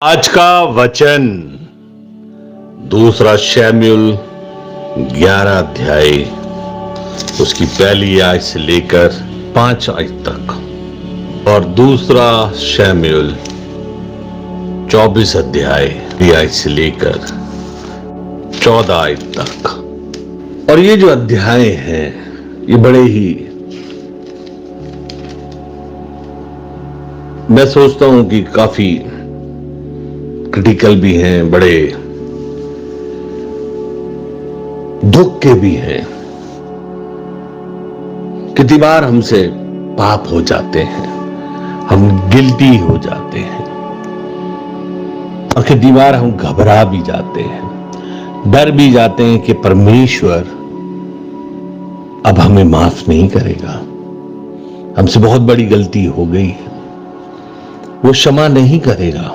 आज का वचन दूसरा शमूएल 11 अध्याय उसकी पहली आयत से लेकर 5 आयत तक और दूसरा शमूएल 24 अध्याय आयत से लेकर 14 आयत तक। और ये जो अध्याय हैं ये बड़े ही, मैं सोचता हूं कि काफी क्रिटिकल भी हैं, बड़े दुख के भी हैं। कितनी बार हमसे पाप हो जाते हैं, हम गिल्टी हो जाते हैं और कितनी बार हम घबरा भी जाते हैं, डर भी जाते हैं कि परमेश्वर अब हमें माफ नहीं करेगा, हमसे बहुत बड़ी गलती हो गई है, वो क्षमा नहीं करेगा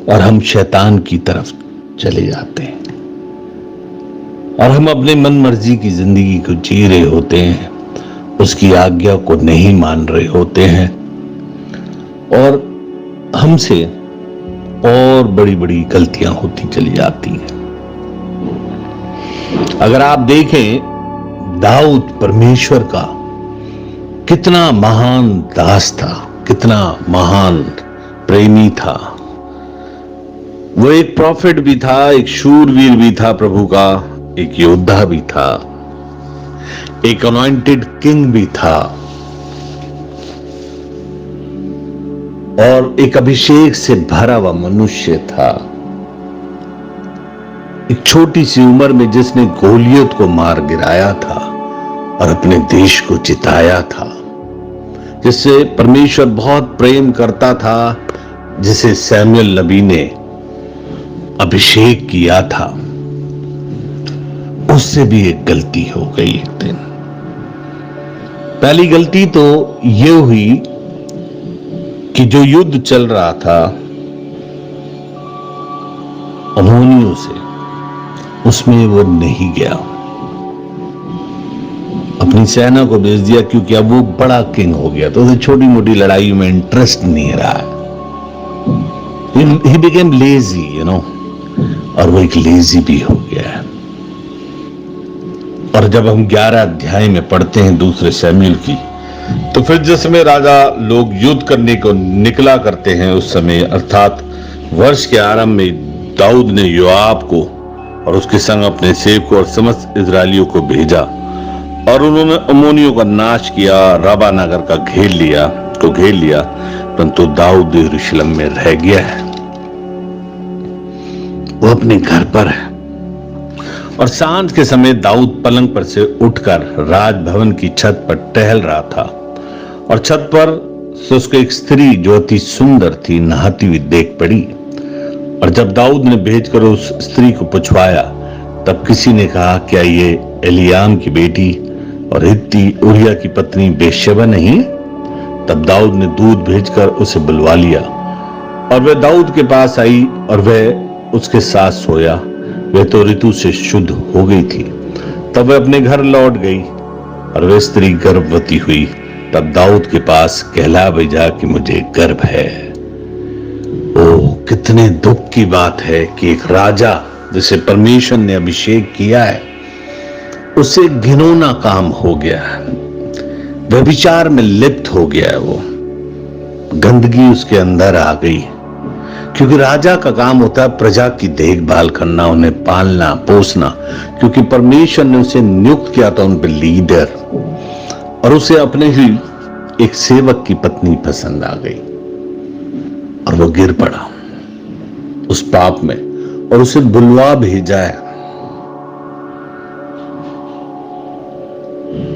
और हम शैतान की तरफ चले जाते हैं और हम अपने मन मर्जी की जिंदगी को जी रहे होते हैं, उसकी आज्ञा को नहीं मान रहे होते हैं और हमसे और बड़ी बड़ी गलतियां होती चली जाती हैं। अगर आप देखें दाऊद परमेश्वर का कितना महान दास था, कितना महान प्रेमी था। वो एक प्रॉफिट भी था, एक शूरवीर भी था प्रभु का, एक योद्धा भी था, एक अनॉइंटेड किंग भी था और एक अभिषेक से भरा हुआ मनुष्य था। एक छोटी सी उम्र में जिसने गोलियत को मार गिराया था और अपने देश को जिताया था, जिससे परमेश्वर बहुत प्रेम करता था, जिसे शमूएल नबी ने अभिषेक किया था, उससे भी एक गलती हो गई एक दिन। पहली गलती तो ये हुई कि जो युद्ध चल रहा था अम्मोनियों से, उसमें वो नहीं गया, अपनी सेना को भेज दिया, क्योंकि अब वो बड़ा किंग हो गया तो उसे छोटी मोटी लड़ाइयों में इंटरेस्ट नहीं रहा है। He became lazy, you know, और वो एक लेजी भी हो गया है। और जब हम 11 अध्याय में पढ़ते हैं दूसरे शमूएल की, तो फिर जिस समय राजा लोग युद्ध करने को निकला करते हैं, उस समय अर्थात वर्ष के आरंभ में दाऊद ने योआब को और उसके संग अपने सेवकों और समस्त इजरायलियों को भेजा और उन्होंने अम्मोनियों का नाश किया, रबा नगर का घेर लिया, परंतु दाऊद यरूशलेम में रह गया है, वो अपने घर पर है। और सांझ के समय दाऊद पलंग पर से उठकर राजभवन की छत पर टहल रहा था और छत पर से उसको एक स्त्री जो अति सुंदर थी नहाती हुई देख पड़ी। और जब दाऊद ने भेजकर उस स्त्री को पूछवाया, तब किसी ने कहा, क्या ये एलियाम की बेटी और हित्ती उरिया की पत्नी बेशबा नहीं? तब दाऊद ने दूध भेजकर उसे बुलवा लिया और वह दाऊद के पास आई और वह उसके साथ सोया। वह तो ऋतु से शुद्ध हो गई थी। तब वह अपने घर लौट गई और वह स्त्री गर्भवती हुई। तब दाऊद के पास कहला भेजा कि मुझे गर्भ है। ओ, कितने दुख की बात है कि एक राजा जिसे परमेश्वर ने अभिषेक किया है, उससे घिनौना काम हो गया है, व्यभिचार में लिप्त हो गया है, वो गंदगी उसके अंदर आ गई। क्योंकि राजा का काम होता है प्रजा की देखभाल करना, उन्हें पालना पोसना, क्योंकि परमेश्वर ने उसे नियुक्त किया था उन पर लीडर। और उसे अपने ही एक सेवक की पत्नी पसंद आ गई और वो गिर पड़ा उस पाप में और उसे बुलवा भेजा है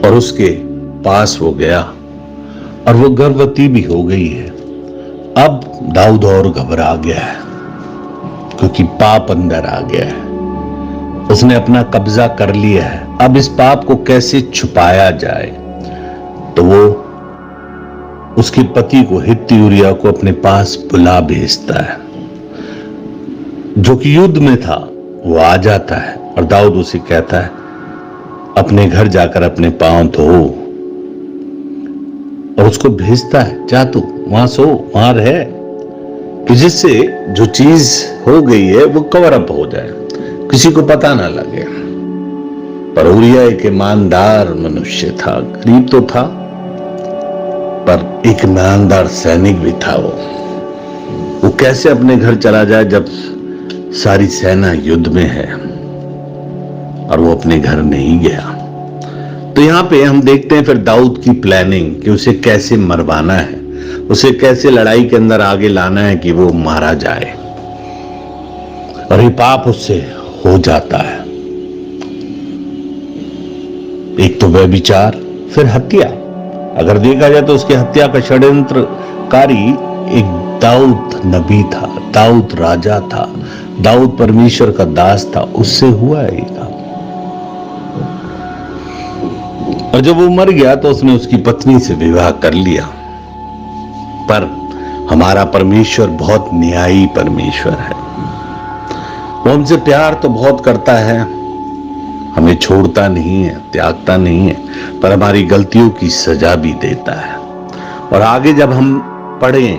और उसके पास वो गया और वो गर्भवती भी हो गई है। अब दाऊद और घबरा गया है, क्योंकि पाप अंदर आ गया है, उसने अपना कब्जा कर लिया है। अब इस पाप को कैसे छुपाया जाए? तो वो उसके पति को, हित्ती उरिया को अपने पास बुला भेजता है, जो कि युद्ध में था। वो आ जाता है और दाऊद उसे कहता है, अपने घर जाकर अपने पांव धो, और उसको भेजता है, जा तू वहां सो, वहां रह, कि जिससे जो चीज हो गई है वो कवर अप हो जाए, किसी को पता ना लगे। पर उरिया एक ईमानदार मनुष्य था, गरीब तो था पर एक ईमानदार सैनिक भी था। वो कैसे अपने घर चला जाए जब सारी सेना युद्ध में है, और वो अपने घर नहीं गया। तो यहां पे हम देखते हैं फिर दाऊद की प्लानिंग कि उसे कैसे मरवाना है, उसे कैसे लड़ाई के अंदर आगे लाना है कि वो मारा जाए। और ये पाप उससे हो जाता है, एक तो व्यभिचार, फिर हत्या। अगर देखा जाए तो उसकी हत्या का षड्यंत्रकारी एक दाऊद नबी था, दाऊद राजा था, दाऊद परमेश्वर का दास था, उससे हुआ ये काम। और जब वो मर गया तो उसने उसकी पत्नी से विवाह कर लिया। पर हमारा परमेश्वर बहुत न्यायी परमेश्वर है। वो हमसे प्यार तो बहुत करता है, हमें छोड़ता नहीं है, त्यागता नहीं है, पर हमारी गलतियों की सजा भी देता है। और आगे जब हम पढ़ें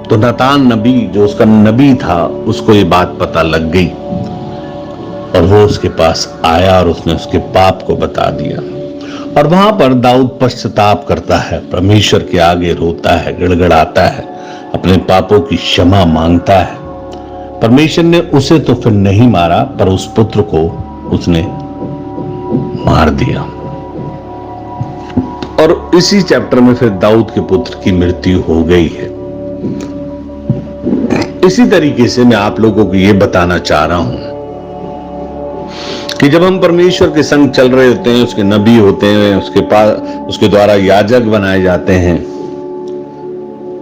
तो नातान नबी, जो उसका नबी था, उसको ये बात पता लग गई और वो उसके पास आया और उसने उसके पाप को बता दिया। और वहां पर दाऊद पश्चाताप करता है, परमेश्वर के आगे रोता है, गिड़गिड़ाता है, अपने पापों की क्षमा मांगता है। परमेश्वर ने उसे तो फिर नहीं मारा, पर उस पुत्र को उसने मार दिया। और इसी चैप्टर में फिर दाऊद के पुत्र की मृत्यु हो गई है। इसी तरीके से मैं आप लोगों को यह बताना चाह रहा हूं कि जब हम परमेश्वर के संग चल रहे होते हैं, उसके नबी होते हैं, उसके पास उसके द्वारा याजक बनाए जाते हैं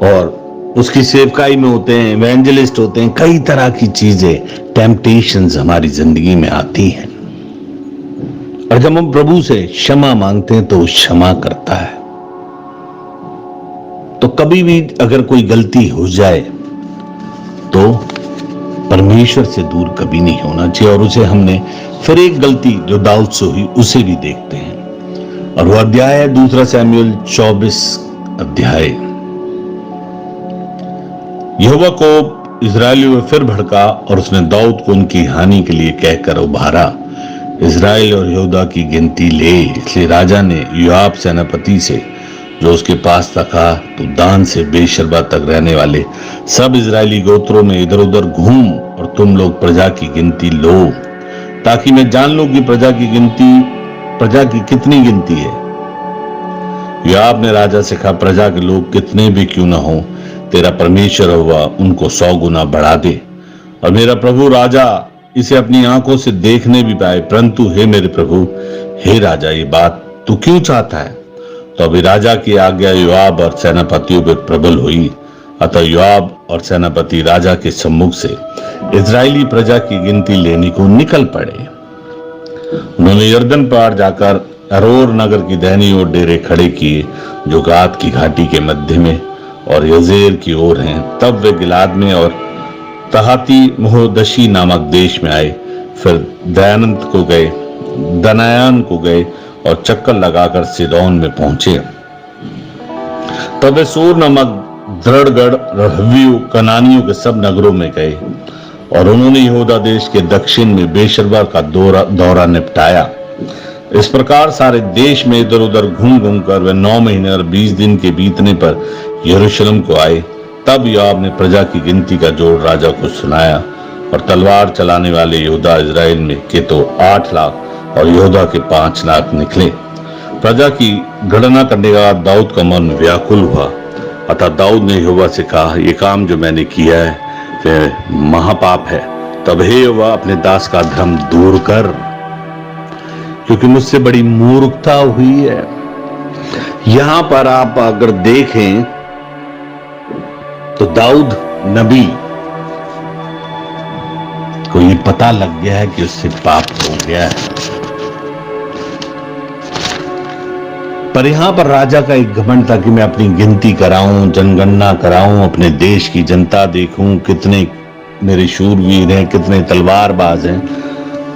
और उसकी सेवकाई में होते हैं, इवेंजलिस्ट होते हैं, कई तरह की चीजें, टेम्पटेशंस हमारी जिंदगी में आती हैं। और जब हम प्रभु से क्षमा मांगते हैं तो वो क्षमा करता है। तो कभी भी अगर कोई गलती हो जाए तो परमेश्वर से दूर कभी नहीं होना चाहिए। और उसे हमने फिर एक गलती जो दाऊद से हुई उसे भी देखते हैं, और वो अध्याय है 2 शमूएल 24 अध्याय। यहोवा को इजराइलियों में फिर भड़का और उसने दाऊद को उनकी हानि के लिए कहकर उभारा, इजराइल और यहूदा की गिनती ले। इसलिए राजा ने योआब सेनापति से, जो उसके पास था, कहा, तू दान से बेशरबा तक रहने वाले सब इजरायली गोत्रों में इधर उधर घूम और तुम लोग प्रजा की गिनती लो, ताकि मैं जान लूं कि प्रजा की कितनी गिनती है। योआब ने राजा से कहा, प्रजा के लोग कितने भी क्यों ना हो, तेरा परमेश्वर हुआ उनको 100 गुना बढ़ा दे, और मेरा प्रभु राजा इसे अपनी आंखों से देखने भी पाए। परंतु हे मेरे प्रभु, हे राजा, ये बात तू क्यों चाहता है? तो अभी राजा की आज्ञा योआब और सेनापतियों पर प्रबल हुई। अतः योआब और सेनापति राजा के सम्मुख से इजरायली प्रजा की गिनती लेने को निकल पड़े। उन्होंने यर्दन पार जाकर अरोर नगर की दाहिनी ओर डेरे खड़े किए, जो गाद की घाटी के मध्य में और यजेर की ओर हैं। तब वे गिलाद में और तहाती मोहदशी नामक देश में आए। फिर दनायान को गए और चक्कर लगाकर सिदोन में पहुंचे। तब वे सोर नामक दृढ़गढ़, रहवियों, कनानियों के सब नगरों में गए, और उन्होंने यहूदा देश के दक्षिण में बेशरबा का दौरा निपटाया। इस प्रकार सारे देश में इधर उधर घूम घूम कर वे 9 महीने और 20 दिन के बीतने पर यरूशलेम को आए। तब योआब ने प्रजा की गिनती का जोड़ राजा को सुनाया, और तलवार चलाने वाले यहूदा इजराइल में के तो 8 लाख और यहूदा के 5 लाख निकले। प्रजा की गणना करने के बाद दाऊद का मन व्याकुल हुआ। अतः दाऊद ने यहोवा से कहा, यह काम जो मैंने किया है वह महापाप है। तब हे यहोवा, अपने दास का धर्म दूर कर, क्योंकि मुझसे बड़ी मूर्खता हुई है। यहां पर आप अगर देखें तो दाऊद नबी को ये पता लग गया है कि उससे पाप हो गया है। पर यहां पर राजा का एक घमंड था कि मैं अपनी गिनती कराऊं, जनगणना कराऊं, अपने देश की जनता देखूं, कितने मेरे शूरवीर हैं, कितने तलवारबाज हैं।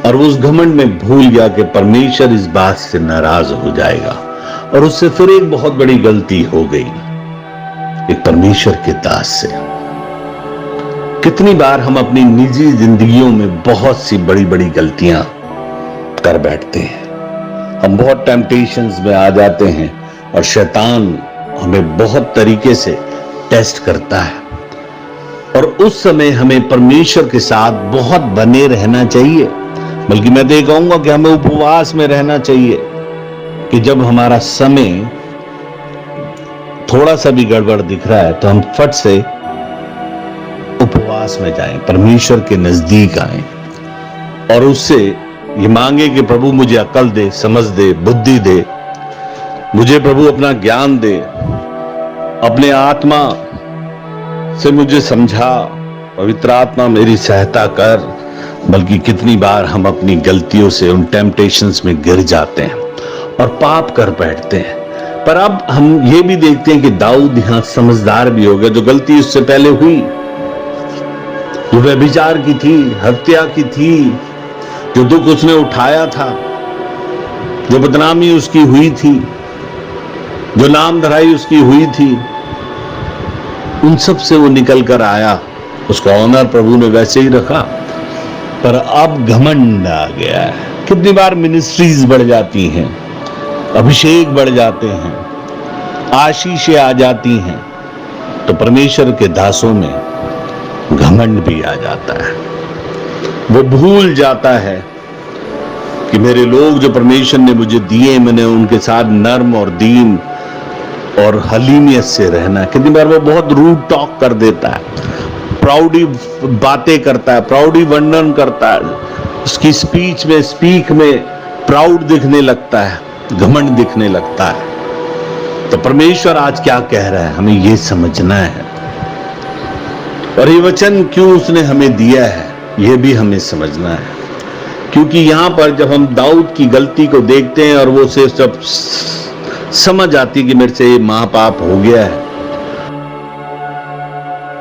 और उस घमंड में भूल गया कि परमेश्वर इस बात से नाराज हो जाएगा, और उससे फिर एक बहुत बड़ी गलती हो गई। एक परमेश्वर के दास से। कितनी बार हम अपनी निजी जिंदगियों में बहुत सी बड़ी बड़ी गलतियां कर बैठते हैं। हम बहुत टेम्पटेशंस में आ जाते हैं और शैतान हमें बहुत तरीके से टेस्ट करता है, और उस समय हमें परमेश्वर के साथ बहुत बने रहना चाहिए। बल्कि मैं तो ये कहूंगा कि हमें उपवास में रहना चाहिए कि जब हमारा समय थोड़ा सा भी गड़बड़ दिख रहा है तो हम फट से उपवास में जाएं, परमेश्वर के नजदीक आएं और उससे ये मांगे कि प्रभु मुझे अकल दे, समझ दे, बुद्धि दे, मुझे प्रभु अपना ज्ञान दे, अपने आत्मा से मुझे समझा, पवित्र आत्मा मेरी सहायता कर। बल्कि कितनी बार हम अपनी गलतियों से उन टेम्पटेशंस में गिर जाते हैं और पाप कर बैठते हैं। पर अब हम ये भी देखते हैं कि दाऊद यहां समझदार भी हो गया। जो गलती उससे पहले हुई, जो व्यभिचार की थी, हत्या की थी, जो दुख उसने उठाया था, जो बदनामी उसकी हुई थी, जो नाम धराई उसकी हुई थी, उन सब से वो निकल कर आया। उसका ऑनर प्रभु ने वैसे ही रखा। पर अब घमंड आ गया है। कितनी बार मिनिस्ट्रीज बढ़ जाती हैं, अभिषेक बढ़ जाते हैं, आशीषें आ जाती हैं, तो परमेश्वर के दासों में घमंड भी आ जाता है। वो भूल जाता है कि मेरे लोग जो परमेश्वर ने मुझे दिए, मैंने उनके साथ नर्म और दीन और हलीमियत से रहना। कितनी बार वो बहुत रूड टॉक कर देता है, प्राउडी बातें करता है, प्राउडी वर्णन करता है, उसकी स्पीच में स्पीक में प्राउड दिखने लगता है, घमंड दिखने लगता है। तो परमेश्वर आज क्या कह रहा है, हमें यह समझना है। और ये वचन क्यों उसने हमें दिया है, यह भी हमें समझना है। क्योंकि यहां पर जब हम दाऊद की गलती को देखते हैं और वो से सब समझ आती कि मेरे से महापाप हो गया है,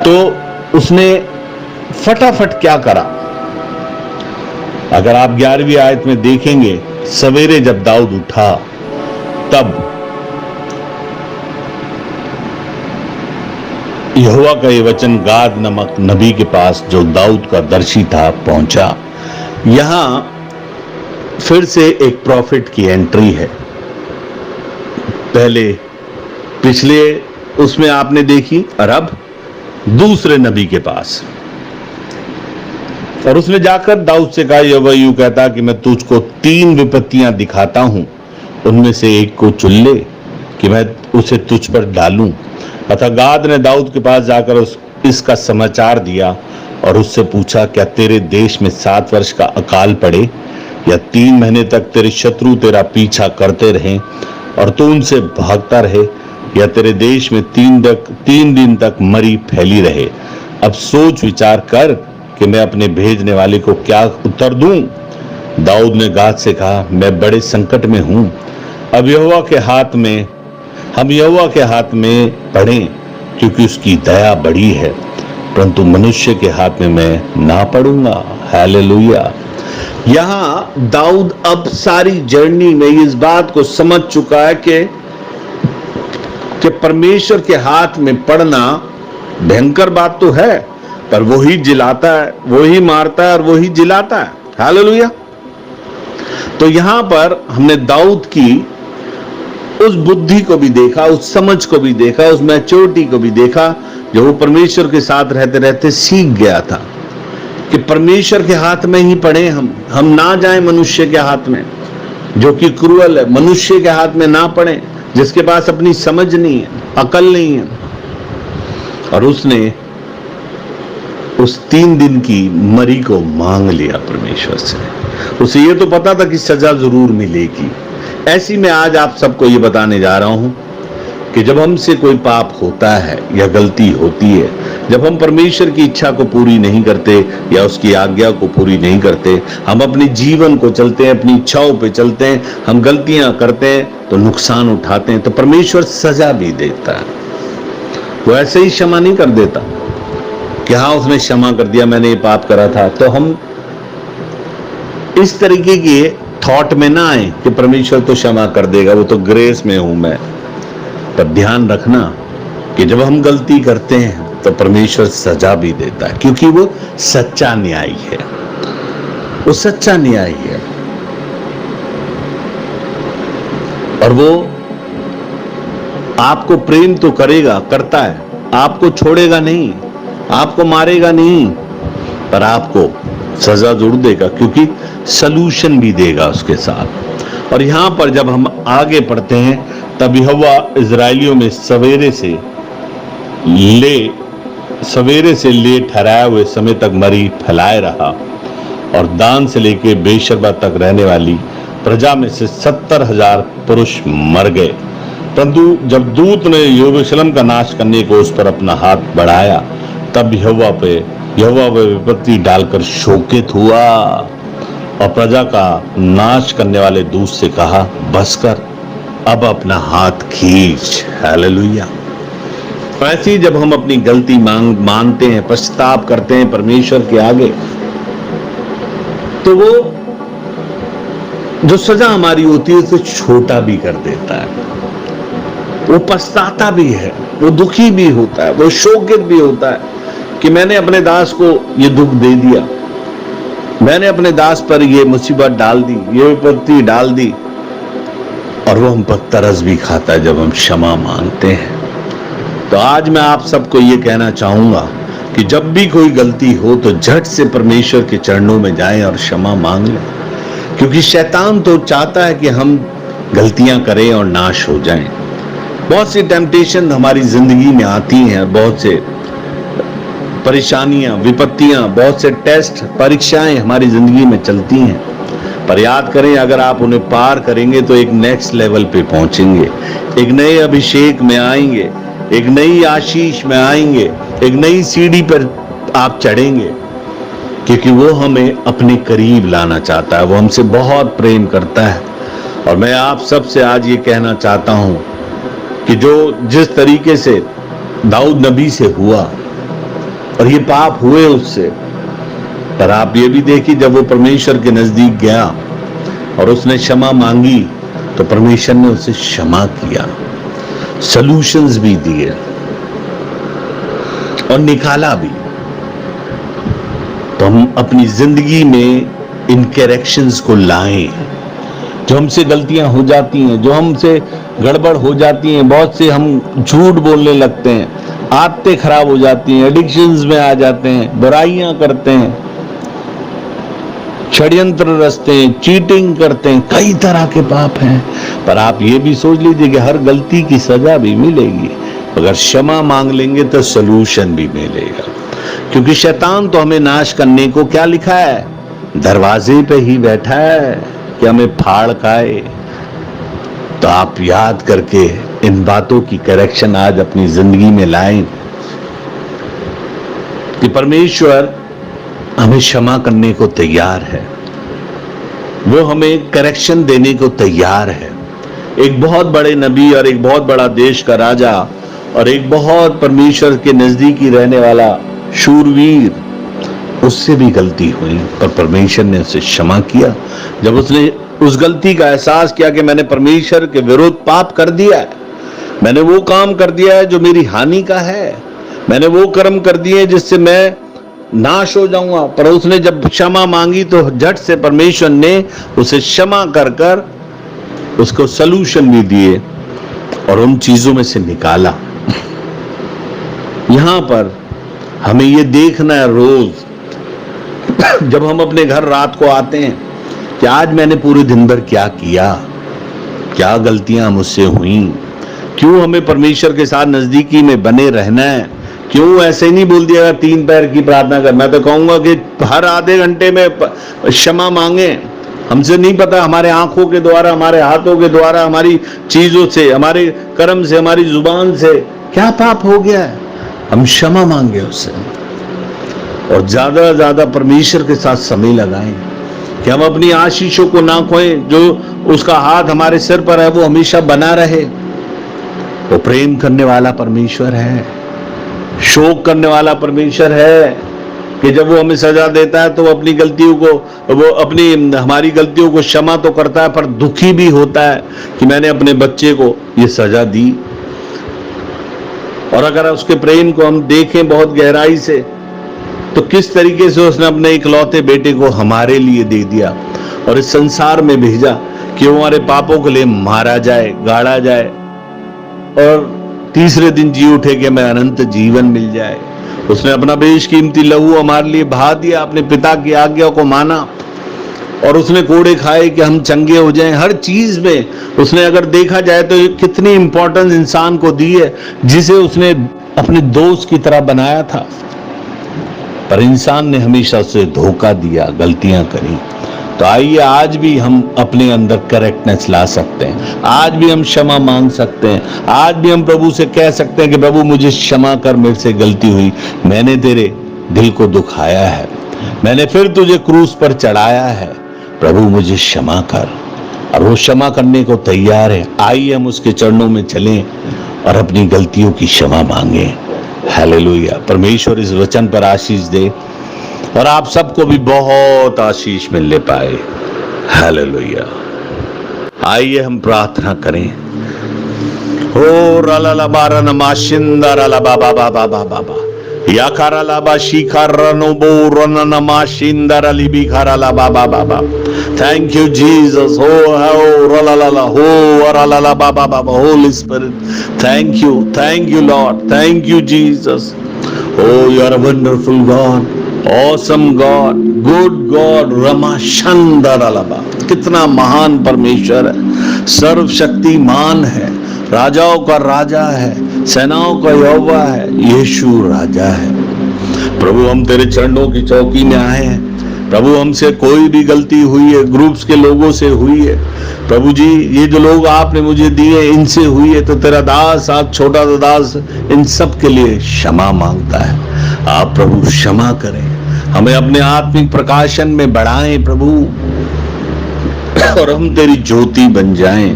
तो उसने फटाफट क्या करा। अगर आप 11वीं आयत में देखेंगे, सवेरे जब दाऊद उठा तब यहोवा का ये वचन गाद नामक नबी के पास, जो दाऊद का दर्शी था, पहुंचा। यहां फिर से एक प्रॉफिट की एंट्री है। पहले पिछले उसमें आपने देखी, और अब दूसरे नबी के पास। और उसने जाकर दाऊद से कहा, यहोवा यूं कहता कि मैं तुझको 3 विपत्तियां दिखाता हूं, उनमें से एक को चुन ले कि मैं उसे तुझ पर डालूं। अतः गाद ने दाऊद के पास जाकर इसका समाचार दिया और उससे पूछा, क्या तेरे देश में 7 वर्ष का अकाल पड़े, या 3 महीने तक तेरे शत्रु तेरा पीछा करते रहें और तू उनसे भागता रहे, या तेरे देश में 3 दिन तक मरी फैली रहे। अब सोच विचार कर कि मैं अपने भेजने वाले को क्या उत्तर दूं। दाऊद ने गाद से कहा, मैं बड़े संकट में हूं। अब हम यहोवा के हाथ में पड़े, क्योंकि उसकी दया बड़ी है, परंतु मनुष्य के हाथ में मैं ना पड़ूंगा। हालेलुया। यहां दाऊद अब सारी जर्नी में इस बात को समझ चुका है कि परमेश्वर के हाथ में पड़ना भयंकर बात तो है, पर वही जिलाता है, वही मारता है और वही जिलाता है। हालेलुया। तो यहां पर हमने दाऊद की उस बुद्धि को भी देखा, उस समझ को भी देखा, उस मैच्योरिटी को भी देखा, जो वो परमेश्वर के साथ रहते रहते सीख गया था कि परमेश्वर के हाथ में ही पड़े हम ना जाएं मनुष्य के हाथ में, जो कि क्रूअल है। मनुष्य के हाथ में ना पड़े जिसके पास अपनी समझ नहीं है, अकल नहीं है। और उसने उस 3 दिन की मरी को मांग लिया परमेश्वर से। उसे ये तो पता था कि सजा जरूर मिलेगी। ऐसी में आज आप सबको ये बताने जा रहा हूं कि जब हमसे कोई पाप होता है या गलती होती है, जब हम परमेश्वर की इच्छा को पूरी नहीं करते या उसकी आज्ञा को पूरी नहीं करते, हम अपने जीवन को चलते हैं, अपनी इच्छाओं पे चलते हैं, हम गलतियां करते हैं, तो नुकसान उठाते हैं, तो परमेश्वर सजा भी देता है। वो ऐसे ही क्षमा नहीं कर देता कि हाँ उसने क्षमा कर दिया, मैंने ये पाप करा था। तो हम इस तरीके की थॉट में ना आए कि परमेश्वर तो क्षमा कर देगा, वो तो ग्रेस में हूं मैं। पर ध्यान रखना, कि जब हम गलती करते हैं तो परमेश्वर सजा भी देता है, क्योंकि वो सच्चा न्यायी है। वो सच्चा न्यायी है और वो आपको प्रेम तो करेगा, करता है, आपको छोड़ेगा नहीं, आपको मारेगा नहीं, पर आपको सजा जरूर देगा, क्योंकि सलूशन भी देगा उसके साथ। और यहां पर जब हम आगे पढ़ते हैं तब यहोवा इजराइलियों में सवेरे से ले ठहराए हुए समय तक मरी फैलाए रहा, और दान से लेकर बेशरबा तक रहने वाली प्रजा में से 70,000 पुरुष मर गए। परंतु जब दूत ने यरूशलेम का नाश करने को उस पर अपना हाथ बढ़ाया, तब यहोवा पे विपत्ति डालकर शोकित हुआ और प्रजा का नाश करने वाले दूत से कहा, बस कर, अब अपना हाथ खींच। हालेलुया। ऐसे ही जब हम अपनी गलती मानते हैं, पश्चाताप करते हैं परमेश्वर के आगे, तो वो जो सजा हमारी होती है उसे छोटा भी कर देता है। वो पछताता भी है, वो दुखी भी होता है, वो शोकित भी होता है कि मैंने अपने दास को ये दुख दे दिया, मैंने अपने दास पर ये मुसीबत डाल दी, ये विपत्ति डाल दी। और वो हम पर तरस भी खाता है जब हम क्षमा मांगते हैं। तो आज मैं आप सबको ये कहना चाहूंगा कि जब भी कोई गलती हो तो झट से परमेश्वर के चरणों में जाएं और क्षमा मांग लें, क्योंकि शैतान तो चाहता है कि हम गलतियां करें और नाश हो जाएं। बहुत सी टेम्पटेशन हमारी जिंदगी में आती हैं, बहुत से परेशानियां, विपत्तियां, बहुत से टेस्ट, परीक्षाएं हमारी जिंदगी में चलती हैं, पर याद करें अगर आप उन्हें पार करेंगे तो एक नेक्स्ट लेवल पे पहुंचेंगे, एक नए अभिषेक में आएंगे, एक नई आशीष में आएंगे, एक नई सीढ़ी पर आप चढ़ेंगे, क्योंकि वो हमें अपने करीब लाना चाहता है, वो हमसे बहुत प्रेम करता है। और मैं आप सबसे आज ये कहना चाहता हूं कि जो जिस तरीके से दाऊद नबी से हुआ और ये पाप हुए उससे, पर आप ये भी देखिए जब वो परमेश्वर के नजदीक गया और उसने क्षमा मांगी तो परमेश्वर ने उसे क्षमा किया, सॉल्यूशंस भी दिए और निकाला भी। तो हम अपनी जिंदगी में इन करेक्शंस को लाएं। जो हमसे गलतियां हो जाती हैं, जो हमसे गड़बड़ हो जाती हैं, बहुत से हम झूठ बोलने लगते हैं, आदतें खराब हो जाती हैं, एडिक्शंस में आ जाते हैं, बुराइयां करते हैं, षड्यंत्र रचते हैं, चीटिंग करते हैं, कई तरह के पाप हैं। पर आप ये भी सोच लीजिए कि हर गलती की सजा भी मिलेगी, अगर क्षमा मांग लेंगे तो सलूशन भी मिलेगा। क्योंकि शैतान तो हमें नाश करने को क्या लिखा है, दरवाजे पे ही बैठा है कि हमें फाड़ खाए। तो आप याद करके इन बातों की करेक्शन आज अपनी जिंदगी में लाएं कि परमेश्वर हमें क्षमा करने को तैयार है, वो हमें करेक्शन देने को तैयार है। एक बहुत बड़े नबी और एक बहुत बड़ा देश का राजा और एक बहुत परमेश्वर के नजदीकी रहने वाला शूरवीर, उससे भी गलती हुई, पर परमेश्वर ने उसे क्षमा किया। जब उसने उस गलती का एहसास किया कि मैंने परमेश्वर के विरुद्ध पाप कर दिया है, मैंने वो काम कर दिया है जो मेरी हानि का है, मैंने वो कर्म कर दिए जिससे मैं नाश हो जाऊंगा, पर उसने जब क्षमा मांगी तो झट से परमेश्वर ने उसे क्षमा कर कर उसको सलूशन भी दिए और उन चीजों में से निकाला। यहां पर हमें ये देखना है रोज जब हम अपने घर रात को आते हैं कि आज मैंने पूरे दिन भर क्या किया, क्या गलतियां मुझसे हुई, क्यों हमें परमेश्वर के साथ नजदीकी में बने रहना है, क्यों ऐसे ही नहीं बोल दिया 3 पैर की प्रार्थना कर। मैं तो कहूंगा कि हर आधे घंटे में क्षमा मांगे। हमसे नहीं पता, हमारे आंखों के द्वारा, हमारे हाथों के द्वारा, हमारी चीजों से, हमारे कर्म से, हमारी जुबान से क्या पाप हो गया है, हम क्षमा मांगे उससे और ज्यादा ज्यादा परमेश्वर के साथ समय लगाएं कि हम अपनी आशीषों को ना खोएं। जो उसका हाथ हमारे सिर पर है वो हमेशा बना रहे। वो प्रेम करने वाला परमेश्वर है, शोक करने वाला परमेश्वर है कि जब वो हमें सजा देता है तो वो अपनी गलतियों को, वो हमारी गलतियों को क्षमा तो करता है, पर दुखी भी होता है कि मैंने अपने बच्चे को ये सजा दी। और अगर उसके प्रेम को हम देखें बहुत गहराई से, तो किस तरीके से उसने अपने इकलौते बेटे को हमारे लिए दे दिया और इस संसार में भेजा कि वो हमारे पापों के लिए मारा जाए, गाड़ा जाए और तीसरे दिन जी उठे कि हमें अनंत जीवन मिल जाए। उसने अपना बेशकीमती लहू हमारे लिए बहा दिया, अपने पिता की आज्ञा को माना और उसने कोड़े खाए कि हम चंगे हो जाएं। हर चीज में उसने, अगर देखा जाए तो कितनी इंपॉर्टेंस इंसान को दी है, जिसे उसने अपने दोस्त की तरह बनाया था, पर इंसान ने हमेशा उसे धोखा दिया, गलतियां करी। तो आइए आज भी हम अपने अंदर करेक्टनेस ला सकते हैं, आज भी हम क्षमा मांग सकते हैं, आज भी हम प्रभु से कह सकते हैं कि प्रभु मुझे क्षमा कर, मेरे से गलती हुई, मैंने तेरे दिल को दुखाया है, मैंने फिर तुझे क्रूस पर चढ़ाया है, प्रभु मुझे क्षमा कर। और वो क्षमा करने को तैयार है। आइए हम उसके चरणों में चलें और अपनी गलतियों की क्षमा मांगे। हालेलुया। परमेश्वर इस वचन पर आशीष दे और आप सबको भी बहुत आशीष मिलने पाए। हालेलुया। आइए हम प्रार्थना करें। हो रला बारा नमाशिंदा रला बाबा बाबा बाबा या करला बा शिखरनो बोरन नमाशिंदा रली बिखरला बाबा बाबा। Thank you Jesus. हो रला हो रला बाबा बाबा। Holy spirit, thank you lord, thank you Jesus. Oh, you are a wonderful God, awesome God, good God, Ramashandaralaba। कितना महान परमेश्वर है, सर्वशक्तिमान है, राजाओं का राजा है, सेनाओं का यहोवा है, यीशु राजा है। प्रभु हम तेरे चरणों की चौकी में आए हैं। प्रभु हमसे कोई भी गलती हुई है, ग्रुप्स के लोगों से हुई है, प्रभु जी ये जो लोग आपने मुझे दिए इनसे हुई है, तो तेरा दास, आप छोटा सा दास, इन सब के लिए क्षमा मांगता है। आप प्रभु क्षमा करें, हमें अपने आत्मिक प्रकाशन में बढ़ाएं प्रभु, और हम तेरी ज्योति बन जाएं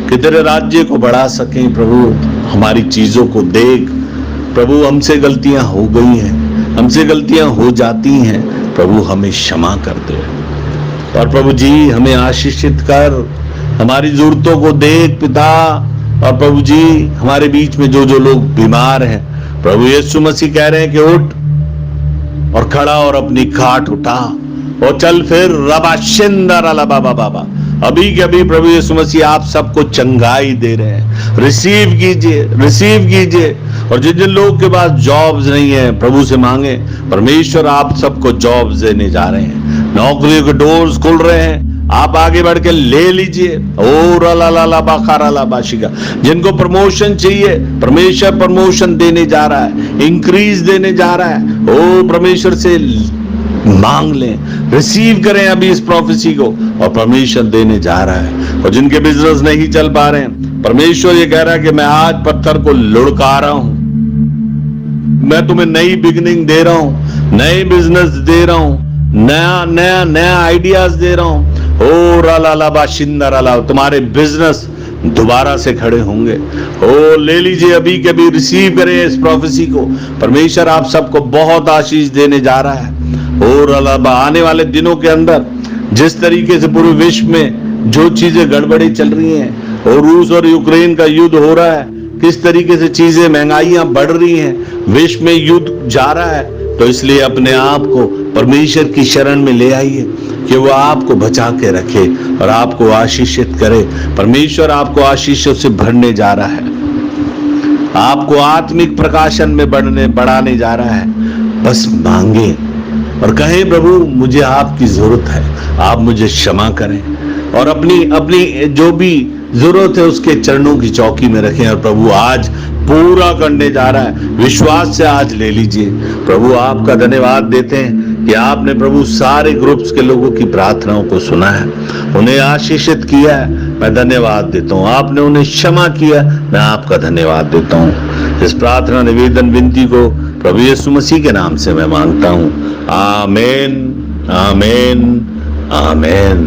कि तेरे राज्य को बढ़ा सकें। प्रभु हमारी चीजों को देख प्रभु, हमसे गलतियां हो गई हैं, हमसे गलतियां हो जाती हैं, प्रभु हमें क्षमा कर दे। और प्रभु जी हमें आशीषित कर, हमारी जरूरतों को देख पिता। और प्रभु जी हमारे बीच में जो जो लोग बीमार हैं, प्रभु यीशु मसीह कह रहे हैं कि उठ और खड़ा और अपनी खाट उठा और चल फिर। रबाशिंदर अला बाबा अभी के अभी प्रभु यीशु मसीह आप सबको चंगाई दे रहे हैं। रिसीव कीजिए, रिसीव कीजिए। और जिन जिन लोगों के पास जॉब्स नहीं है, प्रभु से मांगे, परमेश्वर आप सबको जॉब्स देने जा रहे हैं, नौकरियों के डोर्स खुल रहे हैं, आप आगे बढ़ के ले लीजिए। ओ रला बाखारा बाशिका, जिनको प्रमोशन चाहिए, परमेश्वर प्रमोशन देने जा रहा है, इंक्रीज देने जा रहा है। ओ परमेश्वर से मांग लें, रिसीव करें अभी इस प्रोफेसी को, और परमेश्वर देने जा रहा है। और जिनके बिजनेस नहीं चल पा रहे हैं, परमेश्वर ये कह रहा है कि मैं आज पत्थर को लुढ़का रहा हूं, मैं तुम्हें नई बिगिनिंग दे रहा हूं, नए बिजनेस दे रहा हूं, नया आइडियाज दे रहा हूं। ओ रला बाशिंदा रला, तुम्हारे बिजनेस दोबारा से खड़े होंगे। ओ ले लीजिए, अभी के अभी रिसीव करें इस प्रोफेसी को। परमेश्वर आप सबको बहुत आशीष देने जा रहा है। और आने वाले दिनों के अंदर जिस तरीके से पूरे विश्व में जो चीजें गड़बड़ी चल रही हैं, और रूस और यूक्रेन का युद्ध हो रहा है, किस तरीके से चीजें, महंगाइयां बढ़ रही हैं, विश्व में युद्ध जा रहा है, तो इसलिए अपने आप को परमेश्वर की शरण में ले आइए कि वो आपको बचा के रखे और आपको आशीषित करे। परमेश्वर आपको आशीषों से भरने जा रहा है, आपको आत्मिक प्रकाशन में बढ़ाने जा रहा है। बस मांगे और कहें, प्रभु मुझे आपकी जरूरत है, आप मुझे क्षमा करें, और अपनी जो भी जरूरत है उसके चरणों की चौकी में रखें। और प्रभु आज पूरा करने जा रहा है, विश्वास से आज ले लीजिए। प्रभु आपका धन्यवाद देते हैं कि आपने प्रभु सारे ग्रुप्स के लोगों की प्रार्थनाओं को सुना है, उन्हें आशीषित किया है, मैं धन्यवाद देता हूँ। आपने उन्हें क्षमा किया, मैं आपका धन्यवाद देता हूँ। इस प्रार्थना निवेदन विनती को प्रभु यीशु मसीह के नाम से मैं मांगता हूँ। आमीन, आमीन, आमीन।